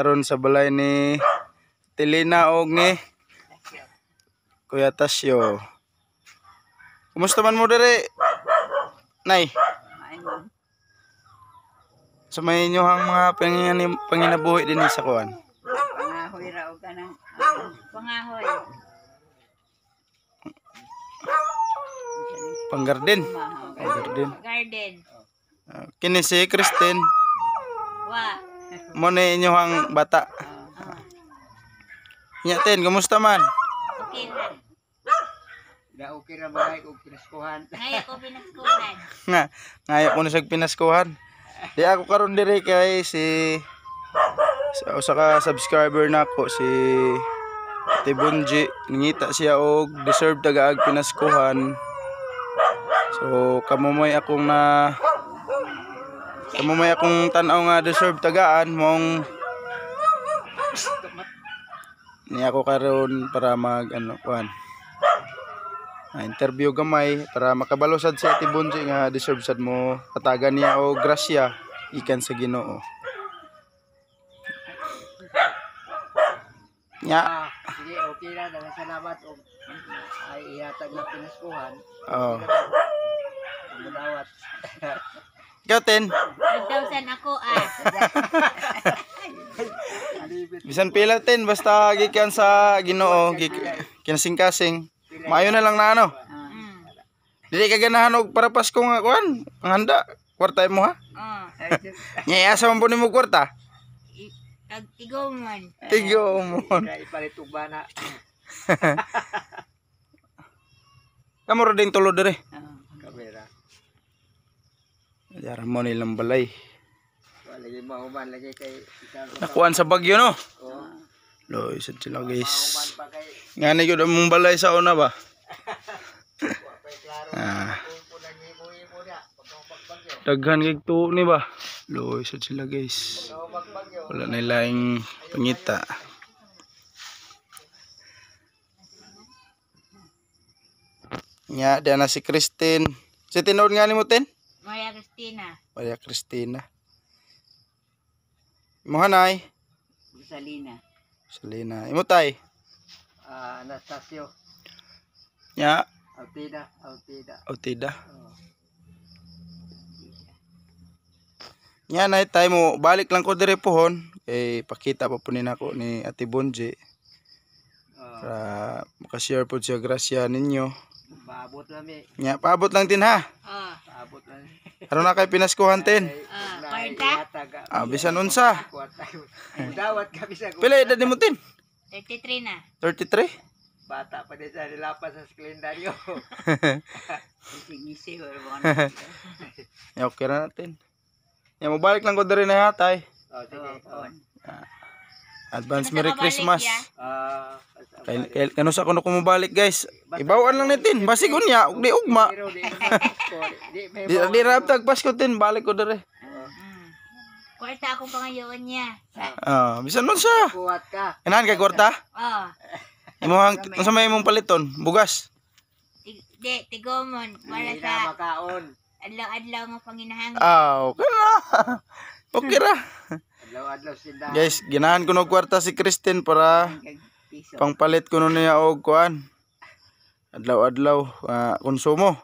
karon sa balay ni Tilina og ni Kuya Tasyo. Kumusta man mo dere? Nay. Sa may inyohang mga panginabuhi din sa kuan. Pangahoy ra og kanang pangahoy. Panggarden. Garden. Kini si Christine. Wa. Mo ni inyohang bata. Nya ten, kumusta man? Okay ra. Da okay ra balay og pinaskuhan. Ngaya ko pinaskuhan. Ngaya ko na sag pinaskuhan. Di ako karon diri kay si usa ka subscriber nako si Ate Bunji, ningita siya og deserve tagaag pinaskuhan. So kamumoy akong tan-aw nga deserve tagaan mong ni ako karon para mag kuan. Interview gamay para makabalusad si Ate Bunji nga deserve sad mo patagan niya o grasya ikan sa Ginoo. Nya. Sige, okay ra, daghang salamat og ay ihatag na pinaskuhan. Oh. Mudawat. Ikaw ten. 1,000 ako Bisan pila ten basta gikan sa Ginoo, kinasing-kasing. Maayo na lang na ano. Dili ka ganahan og para Pasko nga kuan, ang handa. Kwarta mo ha? Nya asa man po nimo kwarta? Tigomon. Tigomon. Ipalit og bana. Kamo ra din tulo dire. Kamera. Yaran mo nilang balay. Lagi mahuman lagi kay Nakuan sa bagyo no. Oh. Loy sad sila guys. Mahuman pa kay Ngani gyud among balay sa una ba? klaro. Daghan kay tuo ni ba? Loy sad sila guys. Wala na laing pangita. Nya dia na si Christine. Si tinod nga nimo ten? Maria Cristina. Maria Cristina. Imo hanay? Salina. Salina. Imo tay? Anastasio. Nya Altida. Otida. Nya nay tay mo balik lang ko dire pohon kay pakita pa po nako ni Ate Bunji. Para makashare po siya grasya ninyo. Paabot lami. Nya paabot lang tin ha. Paabot lang. Aron na kay pinaskuhan tin. Kwarta? Bisan unsa. Dawat kami sa Pila edad nimo tin? 33 na. 33? bata pa din sa nilapas sa kalendaryo. Isi-isi or Ya okay na natin. Ya mabalik lang ko diri na hatay. Oh, sige. Advance Merry Christmas. Kay kano sa kuno kumabalik guys. Ibawaan lang natin. Basig unya ug di ugma. Di raptag Pasko tin balik ko diri. Kwarta akong pangayoon niya. Bisan nun siya. Kuwat ka. Inahan kay kwarta? Imong unsa may imong paliton? Bugas. Tigomon para sa makaon. adlaw-adlaw nga panginahanglan. Okay na. Okay ra. Adlaw-adlaw sinda. Guys, ginahan ko ng kwarta si Christine para pangpalit ko nun niya og kuan. Adlaw-adlaw konsumo.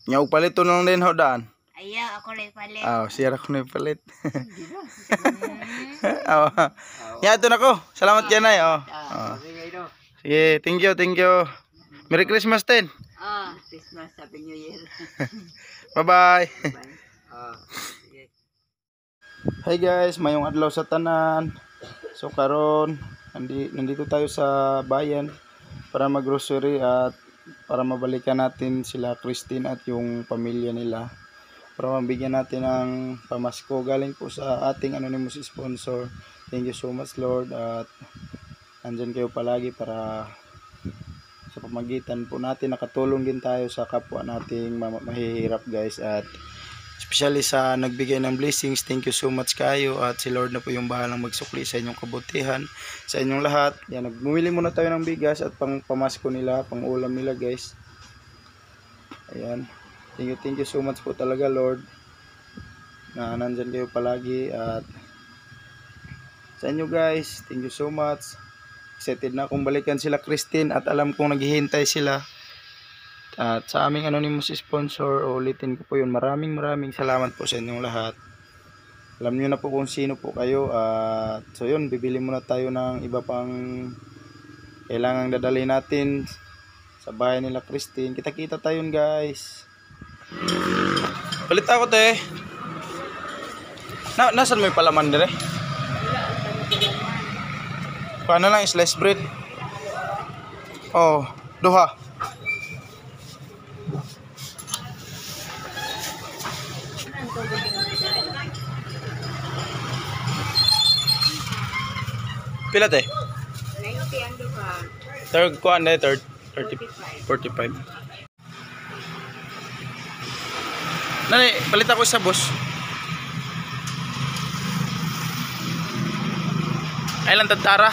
Nya og paliton lang din hodaan. Ayaw ako rin palit. Siya ako na palit. Ya, ito na ko. Salamat yan ay. Sige, thank you. Merry Christmas din. Christmas, Happy New Year. Bye-bye. Sige. Hi guys, mayong adlaw sa tanan. So karon nandito tayo sa bayan para mag-grocery at para mabalikan natin sila Christine at yung pamilya nila. Para mabigyan natin ng pamasko galing po sa ating anonymous sponsor. Thank you so much Lord at andyan kayo palagi para sa pamagitan po natin nakatulong din tayo sa kapwa nating mahihirap guys, at especially sa nagbigay ng blessings. Thank you so much kayo at si Lord na po yung bahalang magsukli sa inyong kabutihan sa inyong lahat. Yan, bumili muna tayo ng bigas at pang pamasko nila, pang ulam nila guys. Ayan. Thank you so much po talaga Lord na nandyan kayo palagi at sa inyo guys. Thank you so much. Excited na akong balikan sila Christine at alam kong naghihintay sila. At sa aming anonymous sponsor, ulitin ko po yun. Maraming salamat po sa inyong lahat. Alam nyo na po kung sino po kayo. At so yun, bibili muna tayo ng iba pang kailangang dadalhin natin sa bahay nila Christine. Kita-kita tayo yun guys. Palit ako te. Nasaan mo yung palaman dire? Paano lang slice bread? Oh, duha. Pila te? 90 ang duha. Third ko ande, 45. Nani, palit ako sa boss. Ay lang tantara.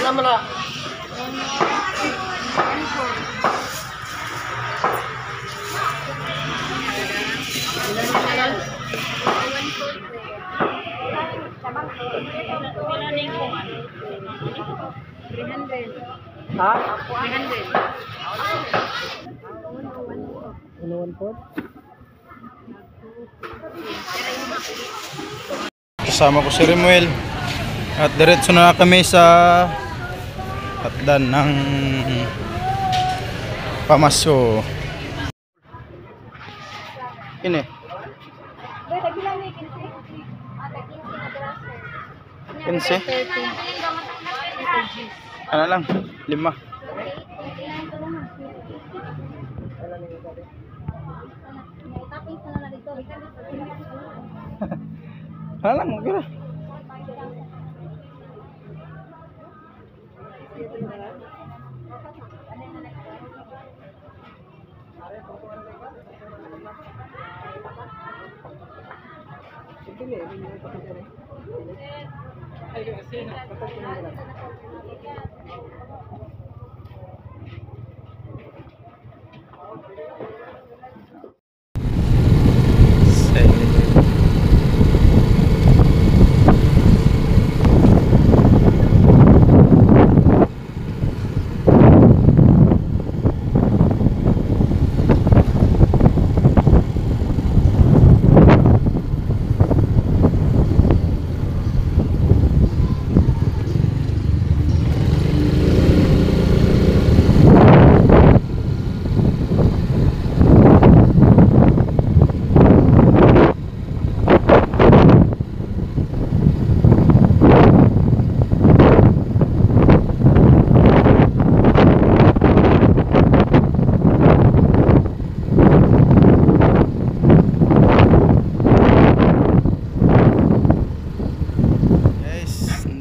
Naman na. Ha? 300. Inuwan po? Kasama ko si Remuel. At diretso na kami sa hatdan ng Pamaso. Ini. Kinse? Ano lang? 5. Ano lang? Okay na.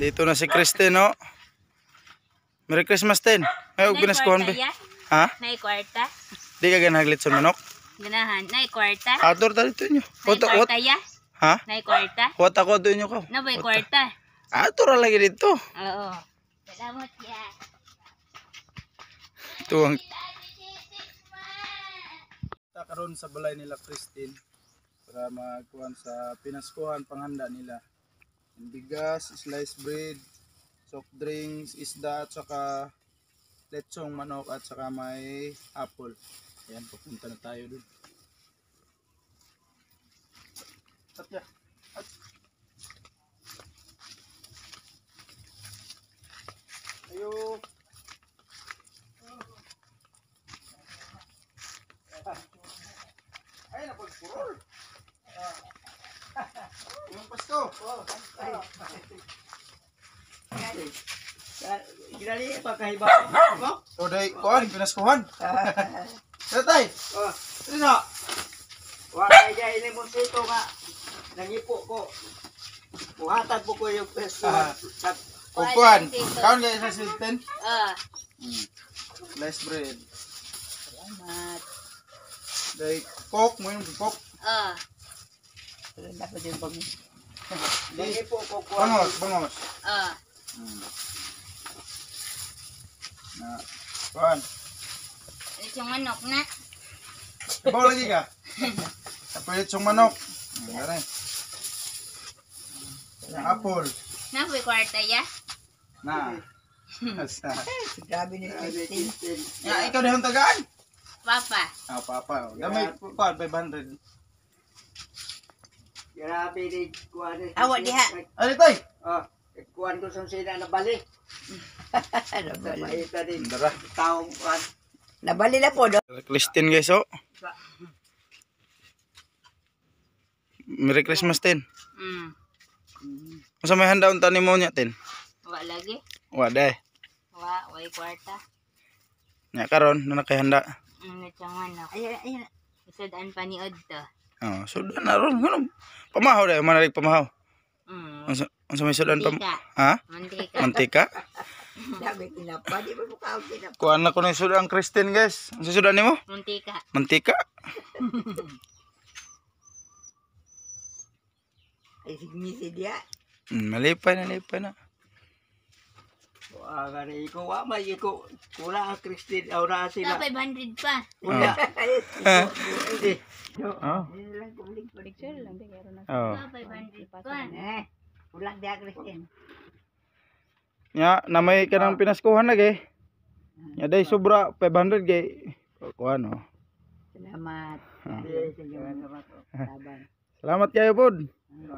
Dito na si Christine, no? Merry Christmas, Ten. Ay, ginaskuhan ba? Ha? Nay kwarta. Di ka ganaglit sa manok? Ganahan. Nay kwarta. Ator tali ito nyo. Nay kwarta ya. Ha? Nay kwarta. What ako ito nyo ka? Nabay kwarta. Ator lagi dito. Oo. Salamat ya. Ito ang... Karoon sa balay nila Christine para magkuhan sa pinaskuhan panghanda nila. Bigas, sliced bread, soft drinks, isda at saka lechong manok at saka may apple. Ayan, pupunta na tayo dun. Tatya. Ayo. Ay, napagpurol. Yung pasto. Ginali pagkahiba mo? So, day, kuhan, pinaskuhan. Tatay. Sino? Wakay dyan ini mo sito nga. Nangipo ko. Muhatag po ko yung peso. Kuhan. Kaon kayo sa silten? Sliced bread. Salamat. Day coke mo yung coke. Ah. Wala ko din bang. Lagi po ko kuha. Bangos. Ah. Na. Kuan. Ito yung manok na. Bawa lagi ka. Kapilit yung manok. Ganun. Yung apple. Napoy kwarta ya. Na. Asa. Grabe ni Christine. Ya, ikaw na yung tagaan. Papa. Ah, papa. Damay kuan 500. Grabe ni kuha ni. Awa diha. Ano tay? Oh, kuha ko sa sila na bali. Mahita din. Dara. Taong kuha. Nabali na po do. Christine guys, oh. Merry Christmas tin. Unsa may handa unta nimo nya tin? Wa lagi. Wa day. Way kwarta. Nya karon na nakahanda. Ito yung manok. Ayun. Isadaan pa ni Odto. Oh, sudan na ron. Ano? Pamahaw day, manalig pamahaw. Unsa may sudan pam? Mantika. Ha? Mantika. Mantika? Sabi kinapa, di ba mukha kinapa? Kuan na ko ni sudan Christine guys. Unsa sudan nimo? Mantika. Mantika. Ay sigmisi dia. Malipay na. Wah, gani ko wa may ko wala ang Christine aura sila. 500 pa. Wala. Oh. Picture lang bigaro na. Oh. 500 pa. Ulang dia Christine. Nya na may kanang pinaskuhan lagi. Nya day sobra 500 gay. Kuan oh. Salamat. Salamat kayo pod.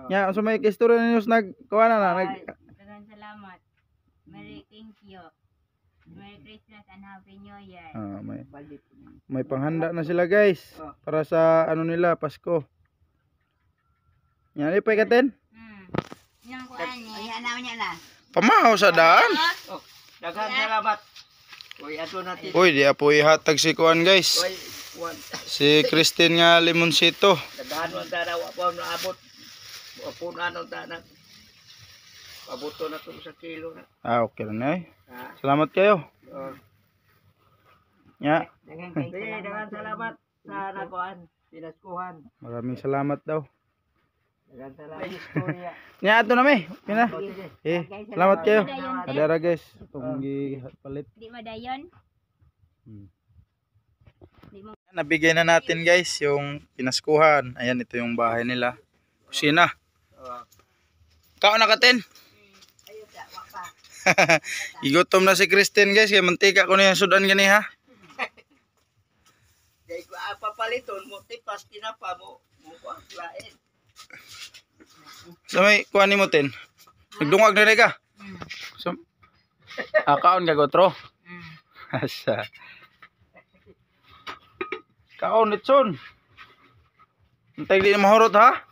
Nya unsa may istorya ninyo nagkuan na Daghang salamat. Thank you. Merry Christmas and Happy New Year. May panghanda na sila guys para sa ano nila Pasko. Nya lipay ka tin? Yang kuan ni. Ayan na na. Pamahaw sa daan. Daghang salamat. Uy, ato natin. Uy, di apoy hatag si kuan guys. Uy, kuan. Si Christine nga Limonsito. Daghan man ta daw pa naabot. Apon ano ta na. Pabuto na to sa kilo na. Ah, okay na eh. Ha? Salamat kayo. Oh. Nya, Daghang salamat sa nakuan, pinaskuhan. maraming salamat daw. Daghang salamat. Istorya. Nya ato na mi. Pina. Sige. Salamat kayo. Adara guys, itong gipalit. Di madayon. Nabigay na natin guys yung pinaskuhan. Ayan, ito yung bahay nila. Kusina. Kao na katin. Igutom na si Christine guys. Kaya mantika ko na yung sudan gani ha. Kay ko papaliton mo tipas tinapa mo lain. So may kuha ni mo tin. Nagdungag na rin ka. So, kaon ka gotro. Asa. Kaon litson. Antay di na mahurot ha.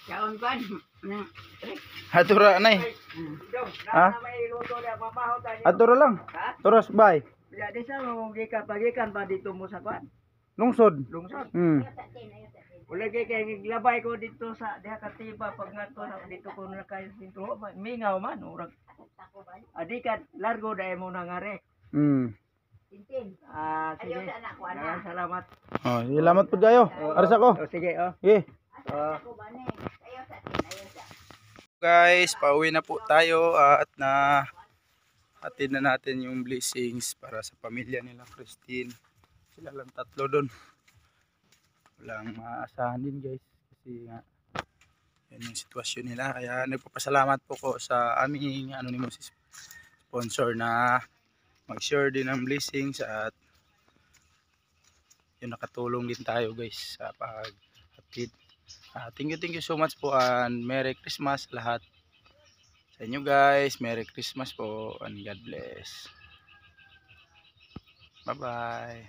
Kaon kuan. Hatura nay. Ha? Hatura lang. Turas bay. Ya di sa mo pagikan pa dito mo sa kwan. Lungsod. Lungsod. Wala kay naglabay ko dito sa diha katiba pag ngadto na dito ko na kay dito mingaw man urag. Adi ka largo dai mo nangare. Sige. Salamat. Oh, salamat po kayo. Aras ako. Sige, Sige. Guys, pauwi na po tayo at atid na natin yung blessings para sa pamilya nila Christine. Sila lang tatlo doon. Walang maasahan din guys kasi nga yan yung sitwasyon nila. Kaya nagpapasalamat po ko sa aming anonymous sponsor na mag-share din ng blessings at yun nakatulong din tayo guys sa pag-atid. Thank you so much po and Merry Christmas lahat sa inyo guys. Merry Christmas po and God bless. Bye bye.